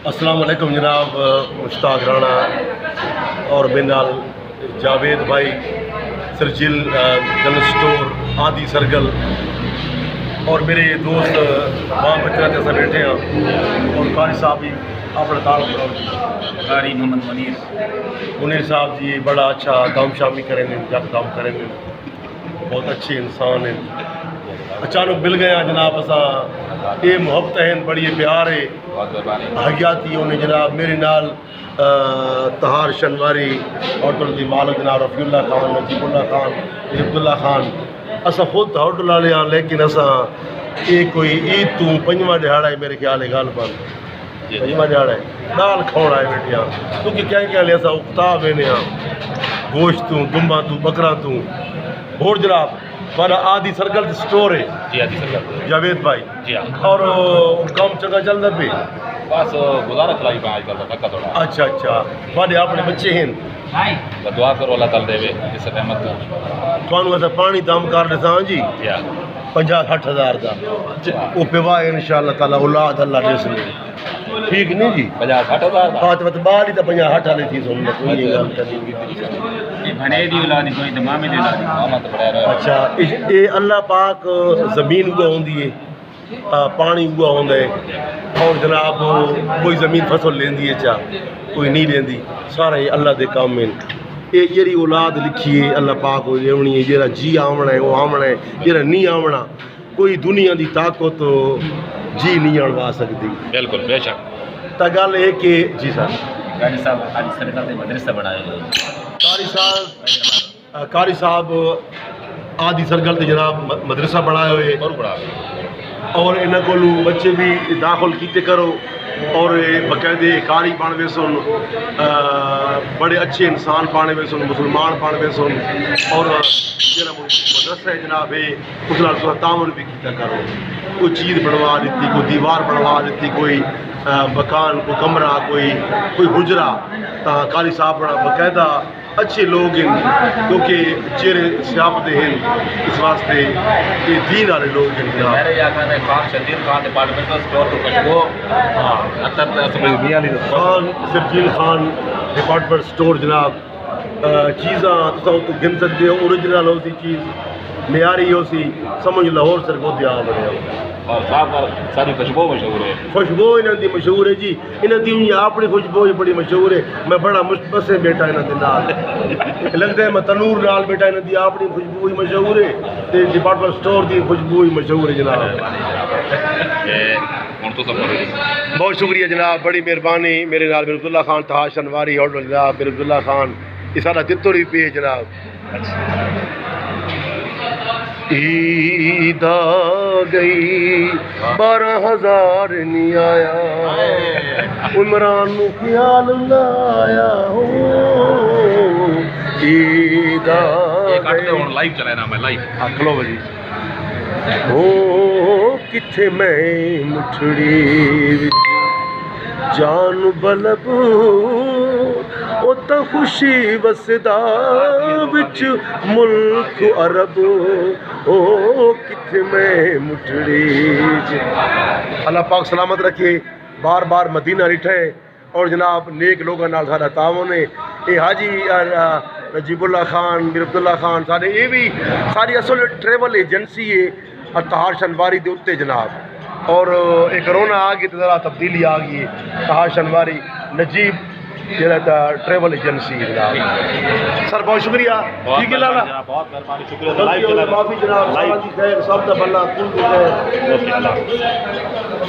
السلام علیکم جناب، مشتاق رانا اور بینال جاوید بھائی، سرجل جنرل اسٹور آدی سرگل، اور میرے دوست وہاں بچہ جیسا بیٹھے ہیں، اور قاری صاحب بھی اپنا تعلق قاری محمد منیر صاحب جی بڑا اچھا کام شامی کریں گے، جب کام کریں گے، بہت اچھے انسان ہیں۔ اچانک مل گیا جناب، اساں یہ محبت ہے، بڑی پیار ہے حیاتی انہیں جناب میرے نال طہار شنواری ہوٹل دی مالک جناب رفیع اللہ خان، نجیب اللہ خان، عبد اللہ خان، اساں خود ہوٹل والے ہاں، لیکن اساں یہ کوئی عید تو پنجواں دہاڑا ہے میرے خیال ہے، گل پر پنجواں دہاڑا ہے، دال کھوڑا ہے بیٹھے ہاں، کیونکہ کیا لے اساں اکتا وینے ہاں، گوشت تو دمبا تو بکرا تو اور جناب والا آدی سرگل سٹور ہے جی آدی سرگل جاوید بھائی جی ہاں، اور کام چنگا چلتا پہ؟ بس گزارا چلائی پہ آج کل کا تھوڑا۔ اچھا اچھا، تھوڑے اپنے بچے ہیں؟ دعا کرو اللہ تعالی دے جس رحمت کو تھانوں ایسا پانی دم کر دساں جی جی ہاں 50-60 ہزار دا وہ پیوا ہے انشاءاللہ تعالی، اولاد اللہ دے سنے، ٹھیک نہیں جی؟ 50-60 ہزار بات بات بال ہی تو 50-60 والے تھی سن کوئی یہ گل کرنی۔ یہ بھڑے دی اولاد کوئی تو مامے دی اولاد ماما تو بڑا رہا۔ اچھا، یہ اللہ پاک زمین کو ہوندی ہے، پانی ہوا ہوندا ہے، اور جناب کوئی زمین فصل لیندی ہے چاہ کوئی نہیں لیندی، سارا یہ اللہ دے کام میں۔ یہ جیڑی اولاد لکھی ہے اللہ پاک کو لیونی ہے، جیڑا جی آمنا ہے وہ آمنا ہے، جیڑا نہیں آمنا کوئی دنیا دی طاقت جی نہیں آنوا سکتی۔ بالکل بے شک۔ تا گل ہے کہ جی سر قاری صاحب آدی سرگل دے مدرسہ بنائے ہوئے، قاری صاحب آدی سرگل دے جناب مدرسہ بنائے ہوئے، بہت بڑا اور انہاں کولو بچے بھی داخل کیتے کرو، اور باقاعدے قاری بنوے سن، بڑے اچھے انسان بنوے سن، مسلمان بنوے سن، اور جڑا مدرسہ ہے جناب اس نال تعاون بھی کیتا کرو، کوئی چیز بنوا دیتی، کوئی دیوار بنوا دیتی، کوئی مکان، کوئی کمرہ، کوئی حجرہ، تا قاری صاحب بڑا باقاعدہ اچھے لوگ ہیں، کیونکہ چہرے سیاپتے ہیں، اس واسطے یہ دین والے لوگ ہیں جناب۔ میرے یہاں میں خان شدید خان ڈپارٹمنٹل اسٹور تو خوشبو خان سرجیل خان ڈپارٹمنٹ اسٹور جناب، چیزاں تو گن سکتے ہو، اوریجنل ہو سی چیز، معیاری ہو سی، سمجھ لاہور سر کو دیا بڑے اور صاحب ساری خوشبو مشہور ہے، خوشبو انہوں دی مشہور ہے جی، انہوں دی اپنی خوشبو ہی بڑی مشہور ہے، میں بڑا مشبسے بیٹا انہوں دے نال لگتا ہے، میں تنور نال بیٹا انہوں دی اپنی خوشبو ہی مشہور ہے، تے ڈپارٹمنٹ اسٹور دی خوشبو ہی مشہور ہے جناب۔ بہت شکریہ جناب، بڑی مہربانی، میرے نال عبد اللہ خان طہار شنواری ہوٹل جناب، عبد اللہ خان یہ سارا دتر ہی پہ جناب۔ عید آ گئی 12,000 نہیں آیا، عمران نو خیال نہ آیا ہو، عید آ گئی لائیو چلائے نا میں لائیو کھلو بجی ہو کتھے میں مٹھڑی وچ جان بلب او تا خوشی وسدا وچ ملک عرب، او کتھے میں مٹھڑی اللہ پاک سلامت رکھے، بار بار مدینہ رٹھے، اور جناب نیک لوگوں نال سارا تعاون ہے، یہ حاجی نجیب اللہ خان، عبد اللہ خان سارے یہ بھی ساری اصل ٹریول ایجنسی ہے طہار شنواری دے اتے جناب، اور ایک کرونا آ گئی تو ذرا تبدیلی آ گئی ہے، طہار شنواری نجیب جڑا ٹریول ایجنسی جناب۔ سر بہت شکریہ، ٹھیک ہے لالا، بہت مہربانی، شکریہ، معافی جناب، سب کا بھلا کل